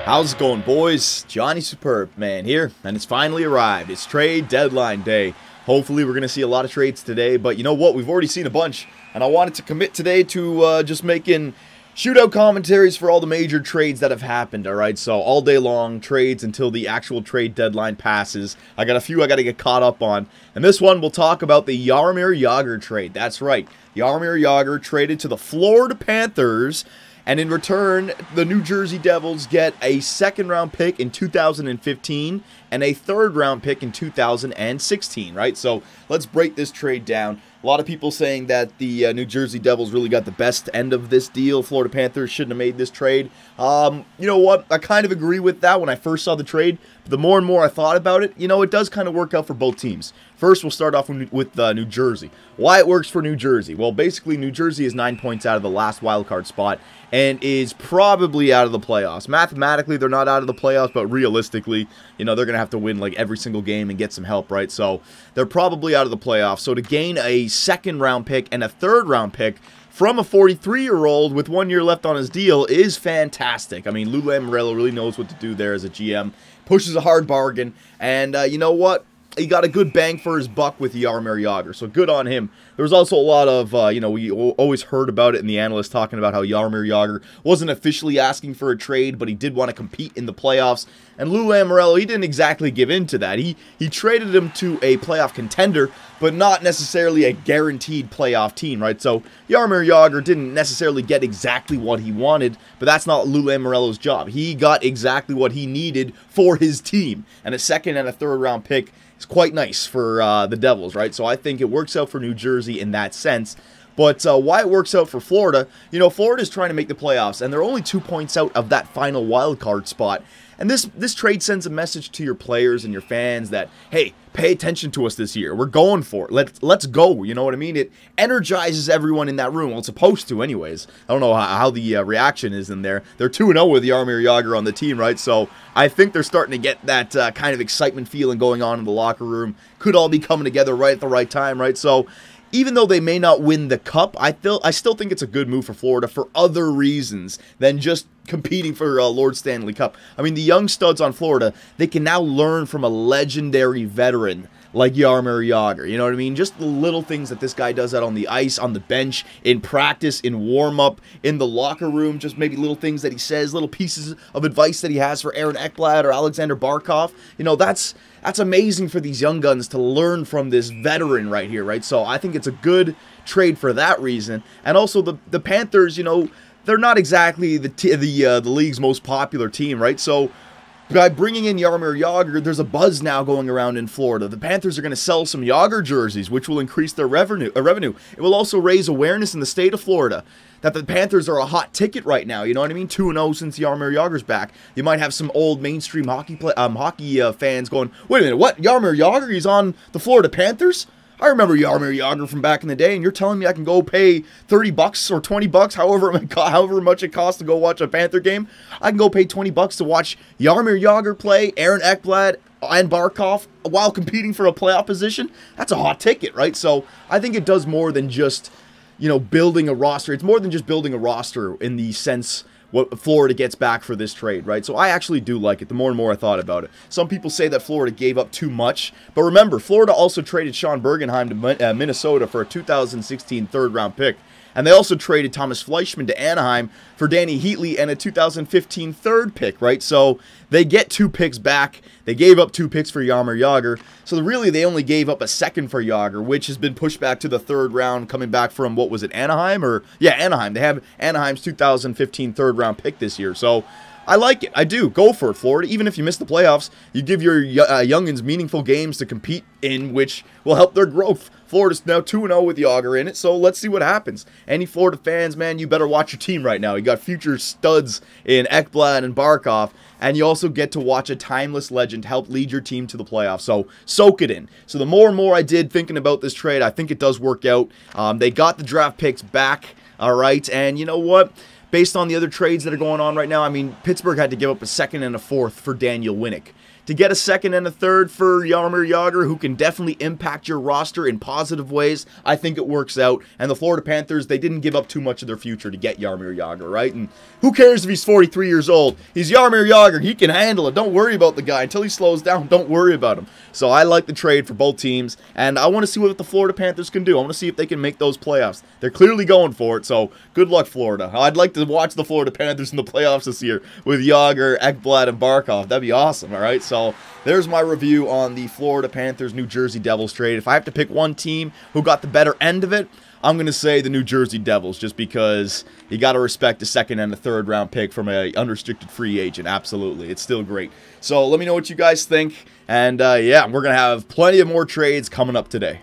How's it going, boys? Johnny Superb, man, here, and it's finally arrived. It's trade deadline day. Hopefully, we're going to see a lot of trades today, but you know what? We've already seen a bunch, and I wanted to commit today to just making shootout commentaries for all the major trades that have happened, alright? So, all day long, trades until the actual trade deadline passes. I got a few I got to get caught up on, and this one, we'll talk about the Jaromir Jagr trade. That's right, Jaromir Jagr traded to the Florida Panthers. And in return, the New Jersey Devils get a second-round pick in 2015 and a third-round pick in 2016, right? So let's break this trade down. A lot of people saying that the New Jersey Devils really got the best end of this deal. Florida Panthers shouldn't have made this trade. You know what? I kind of agree with that when I first saw the trade. But the more and more I thought about it, you know, it does kind of work out for both teams. First, we'll start off with New Jersey. Why it works for New Jersey? Well, basically, New Jersey is 9 points out of the last wildcard spot and is probably out of the playoffs. Mathematically, they're not out of the playoffs, but realistically, you know, they're going to have to win like every single game and get some help, right? So they're probably out of the playoffs. So to gain a second-round pick and a third-round pick from a 43-year-old with 1 year left on his deal is fantastic. I mean, Lou Lamoriello really knows what to do there as a GM. Pushes a hard bargain, and you know what? He got a good bang for his buck with Jaromir Jagr, so good on him. There was also a lot of, you know, we always heard about it in the analysts talking about how Jaromir Jagr wasn't officially asking for a trade, but he did want to compete in the playoffs. And Lou Lamoriello, he didn't exactly give in to that. He traded him to a playoff contender, but not necessarily a guaranteed playoff team, right? So Jaromir Jagr didn't necessarily get exactly what he wanted, but that's not Lou Lamoriello's job. He got exactly what he needed for his team, and a second and a third round pick. It's quite nice for the Devils, right? So I think it works out for New Jersey in that sense. But why it works out for Florida, you know, Florida's trying to make the playoffs, and they're only 2 points out of that final wild card spot. And this trade sends a message to your players and your fans that, hey, pay attention to us this year. We're going for it. Let's go. You know what I mean? It energizes everyone in that room. Well, it's supposed to anyways. I don't know how the reaction is in there. They're 2-0 with Jaromir Jagr on the team, right? So I think they're starting to get that kind of excitement feeling going on in the locker room. Could all be coming together right at the right time, right? So even though they may not win the cup, I still think it's a good move for Florida for other reasons than just competing for Lord Stanley Cup. I mean, the young studs on Florida, they can now learn from a legendary veteran like Jaromir Jagr. You know what I mean? Just the little things that this guy does out on the ice, on the bench, in practice, in warm-up, in the locker room, just maybe little things that he says, little pieces of advice that he has for Aaron Ekblad or Alexander Barkov. You know, that's amazing for these young guns to learn from this veteran right here, right? So I think it's a good trade for that reason. And also the Panthers, you know, they're not exactly the league's most popular team, right? So by bringing in Jaromir Jagr, there's a buzz now going around in Florida. The Panthers are going to sell some Jagr jerseys, which will increase their revenue. It will also raise awareness in the state of Florida that the Panthers are a hot ticket right now. You know what I mean? 2-0 since Jaromir Jagr's back. You might have some old mainstream hockey fans going, wait a minute, what? Jaromir Jagr? He's on the Florida Panthers? I remember Jaromir Jagr from back in the day, and you're telling me I can go pay $30 or $20, however much it costs to go watch a Panther game? I can go pay $20 to watch Jaromir Jagr play, Aaron Ekblad, and Barkov while competing for a playoff position? That's a hot ticket, right? So I think it does more than just, you know, building a roster. It's more than just building a roster in the sense what Florida gets back for this trade, right? So I actually do like it the more and more I thought about it. Some people say that Florida gave up too much, but remember, Florida also traded Sean Bergenheim to Minnesota for a 2016 third-round pick. And they also traded Thomas Fleischmann to Anaheim for Danny Heatley and a 2015 third pick, right? So they get 2 picks back. They gave up 2 picks for Jaromir Jagr. So really, they only gave up a second for Jagr, which has been pushed back to the third round, coming back from, what was it, Anaheim? Yeah, Anaheim. They have Anaheim's 2015 third-round pick this year. So I like it. I do. Go for it, Florida. Even if you miss the playoffs, you give your youngins meaningful games to compete in, which will help their growth. Florida's now 2-0 with Jagr in it, so let's see what happens. Any Florida fans, man, you better watch your team right now. You got future studs in Ekblad and Barkov, and you also get to watch a timeless legend help lead your team to the playoffs. So soak it in. So the more and more I did thinking about this trade, I think it does work out. They got the draft picks back, all right, and you know what? Based on the other trades that are going on right now, I mean, Pittsburgh had to give up a second and a fourth for Daniel Winnick. to get a second and a third for Jaromir Jagr, who can definitely impact your roster in positive ways, I think it works out. And the Florida Panthers, they didn't give up too much of their future to get Jaromir Jagr, right? And who cares if he's 43 years old? He's Jaromir Jagr. He can handle it. Don't worry about the guy. Until he slows down, don't worry about him. So I like the trade for both teams, and I want to see what the Florida Panthers can do. I want to see if they can make those playoffs. They're clearly going for it, so good luck, Florida. I'd like to watch the Florida Panthers in the playoffs this year with Jagr, Ekblad, and Barkov. That'd be awesome, all right? So there's my review on the Florida Panthers New Jersey Devils trade. If I have to pick one team who got the better end of it, I'm going to say the New Jersey Devils, just because you got to respect a second and a third round pick from an unrestricted free agent. Absolutely. It's still great. So let me know what you guys think. And yeah, we're going to have plenty of more trades coming up today.